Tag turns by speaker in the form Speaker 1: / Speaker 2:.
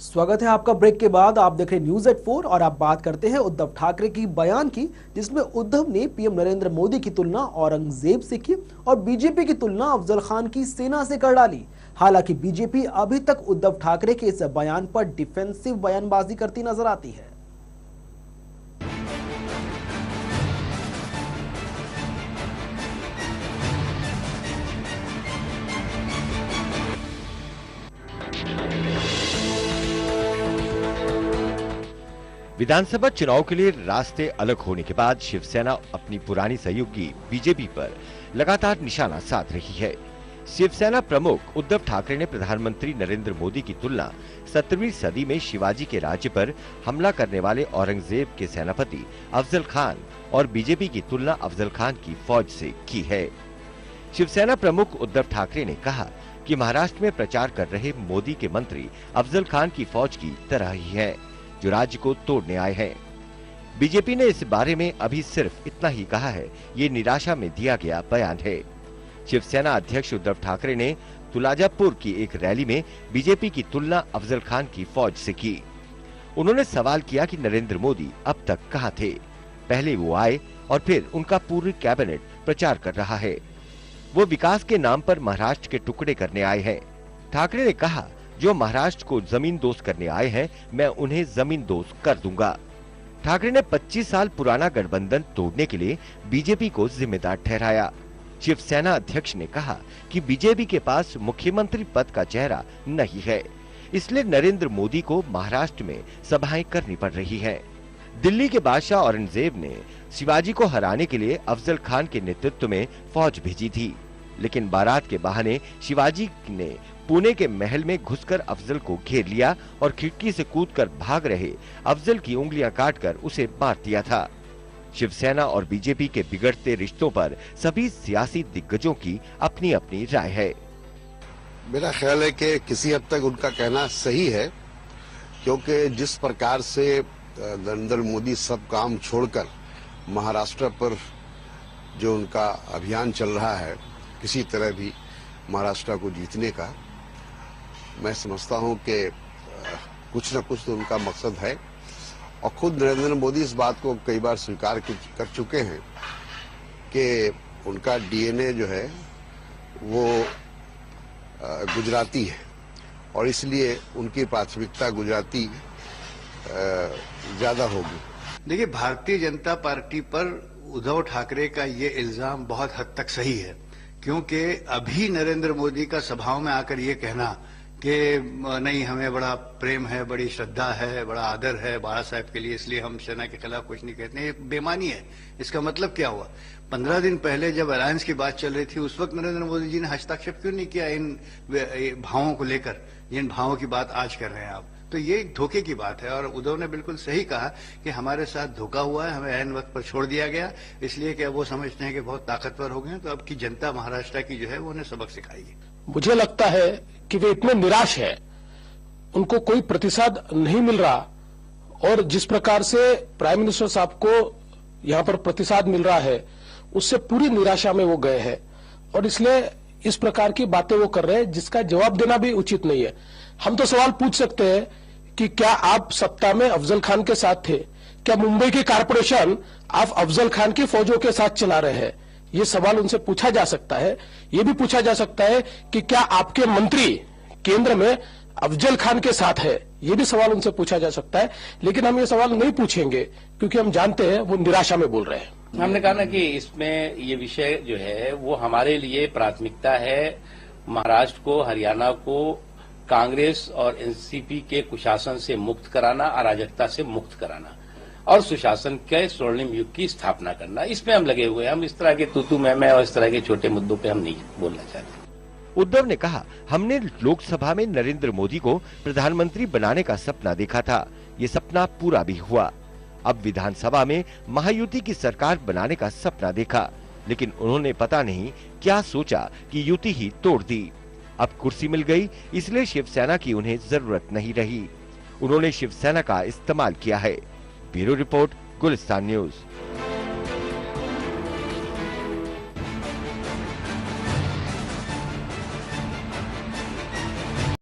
Speaker 1: स्वागत है आपका ब्रेक के बाद। आप देख रहे हैं न्यूज़@4 और आप बात करते हैं उद्धव ठाकरे की बयान की, जिसमें उद्धव ने पीएम नरेंद्र मोदी की तुलना औरंगजेब से की और बीजेपी की तुलना अफजल खान की सेना से कर डाली। हालांकि बीजेपी अभी तक उद्धव ठाकरे के इस बयान पर डिफेंसिव बयानबाजी करती नजर आती है।
Speaker 2: विधानसभा चुनाव के लिए रास्ते अलग होने के बाद शिवसेना अपनी पुरानी सहयोगी बीजेपी पर लगातार निशाना साध रही है। शिवसेना प्रमुख उद्धव ठाकरे ने प्रधानमंत्री नरेंद्र मोदी की तुलना 17वीं सदी में शिवाजी के राज्य पर हमला करने वाले औरंगजेब के सेनापति अफजल खान और बीजेपी की तुलना अफजल खान की फौज से की है। शिवसेना प्रमुख उद्धव ठाकरे ने कहा कि महाराष्ट्र में प्रचार कर रहे मोदी के मंत्री अफजल खान की फौज की तरह ही है, जो राज्य को तोड़ने आए हैं। बीजेपी ने इस बारे में अभी सिर्फ इतना ही कहा है, ये निराशा में दिया गया बयान है। शिवसेना अध्यक्ष उद्धव ठाकरे ने तुलाजापुर की एक रैली में बीजेपी की तुलना अफजल खान की फौज से की। उन्होंने सवाल किया कि नरेंद्र मोदी अब तक कहां थे। पहले वो आए और फिर उनका पूरी कैबिनेट प्रचार कर रहा है। वो विकास के नाम पर महाराष्ट्र के टुकड़े करने आए हैं। ठाकरे ने कहा, जो महाराष्ट्र को जमीन दोस्त करने आए हैं, मैं उन्हें जमीन दोस्त कर दूंगा। ठाकरे ने 25 साल पुराना गठबंधन तोड़ने के लिए बीजेपी को जिम्मेदार ठहराया। शिवसेना अध्यक्ष ने कहा कि बीजेपी के पास मुख्यमंत्री पद का चेहरा नहीं है, इसलिए नरेंद्र मोदी को महाराष्ट्र में सभाएं करनी पड़ रही हैं। दिल्ली के बादशाह औरंगजेब ने शिवाजी को हराने के लिए अफजल खान के नेतृत्व में फौज भेजी थी, लेकिन बारात के बहाने शिवाजी ने पुणे के महल में घुसकर अफजल को घेर लिया और खिड़की से कूदकर भाग रहे अफजल की उंगलियां काटकर उसे मार दिया था। शिवसेना और बीजेपी के बिगड़ते रिश्तों पर सभी सियासी दिग्गजों की अपनी अपनी राय है।
Speaker 3: मेरा ख्याल है कि किसी हद तक उनका कहना सही है, क्योंकि जिस प्रकार से नरेंद्र मोदी सब काम छोड़कर महाराष्ट्र पर जो उनका अभियान चल रहा है, किसी तरह भी महाराष्ट्र को जीतने का, मैं समझता हूं कि कुछ न कुछ तो उनका मकसद है। और खुद नरेंद्र मोदी इस बात को कई बार स्वीकार कर चुके हैं कि उनका डीएनए जो है वो गुजराती है और इसलिए उनकी प्राथमिकता गुजराती ज्यादा होगी।
Speaker 4: देखिए, भारतीय जनता पार्टी पर उद्धव ठाकरे का ये इल्जाम बहुत हद तक सही है, क्योंकि अभी नरेंद्र मोदी का सभाओं में आकर ये कहना कि नहीं, हमें बड़ा प्रेम है, बड़ी श्रद्धा है, बड़ा आदर है बाला साहब के लिए, इसलिए हम सेना के खिलाफ कुछ नहीं कहते, ये बेमानी है। इसका मतलब क्या हुआ? 15 दिन पहले जब अलायंस की बात चल रही थी, उस वक्त नरेंद्र मोदी जी ने हस्तक्षेप क्यों नहीं किया इन भावों को लेकर, जिन भावों की बात आज कर रहे हैं आप? तो ये एक धोखे की बात है और उद्धव ने बिल्कुल सही कहा कि हमारे साथ धोखा हुआ है, हमें ऐन वक्त पर छोड़ दिया गया, इसलिए कि वो समझते हैं कि बहुत ताकतवर हो गए हैं, तो अब की जनता महाराष्ट्र की जो है वो उन्हें सबक सिखाएगी।
Speaker 5: मुझे लगता है कि वे इतने निराश हैं, उनको कोई प्रतिसाद नहीं मिल रहा और जिस प्रकार से प्राइम मिनिस्टर साहब को यहां पर प्रतिसाद मिल रहा है, उससे पूरी निराशा में वो गए हैं और इसलिए इस प्रकार की बातें वो कर रहे हैं, जिसका जवाब देना भी उचित नहीं है। हम तो सवाल पूछ सकते हैं कि क्या आप सत्ता में अफजल खान के साथ थे? क्या मुंबई की कारपोरेशन आप अफजल खान की फौजों के साथ चला रहे हैं? ये सवाल उनसे पूछा जा सकता है। ये भी पूछा जा सकता है कि क्या आपके मंत्री केंद्र में अफजल खान के साथ है? ये भी सवाल उनसे पूछा जा सकता है, लेकिन हम ये सवाल नहीं पूछेंगे क्योंकि हम जानते हैं वो निराशा में बोल रहे हैं।
Speaker 6: हमने कहा ना कि इसमें ये विषय जो है वो हमारे लिए प्राथमिकता है, महाराष्ट्र को, हरियाणा को कांग्रेस और एनसीपी के कुशासन से मुक्त कराना, अराजकता से मुक्त कराना और सुशासन के स्वर्णिम युग की स्थापना करना। इसमें हम लगे हुए हैं। हम इस तरह के तू मैं और इस तरह के छोटे मुद्दों पे हम नहीं बोलना चाहते।
Speaker 2: उद्धव ने कहा, हमने लोकसभा में नरेंद्र मोदी को प्रधानमंत्री बनाने का सपना देखा था, ये सपना पूरा भी हुआ। अब विधानसभा में महायुति की सरकार बनाने का सपना देखा, लेकिन उन्होंने पता नहीं क्या सोचा कि युति ही तोड़ दी। अब कुर्सी मिल गई, इसलिए शिवसेना की उन्हें जरूरत नहीं रही। उन्होंने शिवसेना का इस्तेमाल किया है। Bureau report, Gulistan news.